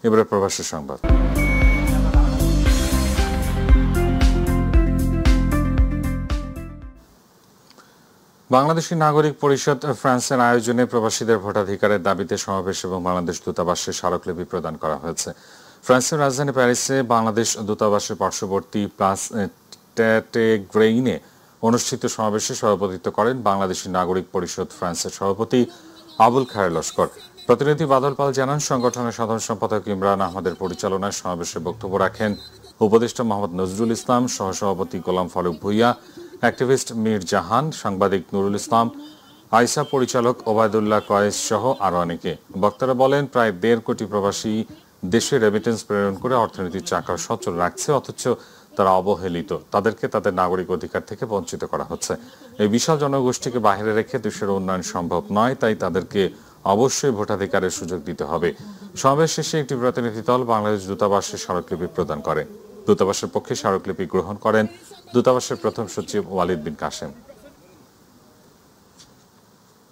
এবারে প্রবাসী সংবাদ। বাংলাদেশি নাগরিক পরিষদ ফ্রান্সের আয়োজনে প্রবাসীদের ভোটাধিকারের দাবিতে সমাবেশ এবং বাংলাদেশ দূতাবাসে স্মারকলিপি প্রদান করা হয়েছে। ফ্রান্সের রাজধানী প্যারিসে বাংলাদেশ দূতাবাসের পার্শ্ববর্তী প্লাস টেটেগ্রেইনে অনুষ্ঠিত সমাবেশে সভাপতিত্ব করেন বাংলাদেশি নাগরিক পরিষদ ফ্রান্সের সভাপতি আবুল খায়ের লস্কর। প্রতিনিধি বাদল পাল জানান, সংগঠনের সাধারণ সম্পাদক ইমরান আহমদের পরিচালনায় সমাবেশে বক্তব্য রাখেন উপদেষ্টা মোহাম্মদ নজরুল ইসলাম, সহসভাপতি গোলাম ফারুক ভূঁইয়া, অ্যাক্টিভিস্ট মীর জাহান, সাংবাদিক নুরুল ইসলাম, আইসা পরিচালক ওবায়দুল্লাহ কয়েস সহ আরও অনেকে। বক্তারা বলেন, প্রায় 1.5 কোটি প্রবাসী দেশে রেমিটেন্স প্রেরণ করে অর্থনীতির চাকা সচল রাখছে, অথচ তারা অবহেলিত। তাদেরকে তাদের নাগরিক অধিকার থেকে বঞ্চিত করা হচ্ছে। এই বিশাল জনগোষ্ঠীকে বাইরে রেখে দেশের উন্নয়ন সম্ভব নয়, তাই তাদেরকে অবশ্যই ভোটাধিকারের সুযোগ দিতে হবে। সমাবেশ শেষে একটি প্রতিনিধি দল বাংলাদেশ দূতাবাসে স্মারকলিপি প্রদান করে। দূতাবাসের পক্ষে স্মারকলিপি গ্রহণ করেন দূতাবাসের প্রথম সচিব ওয়ালিদ বিন কাসেম।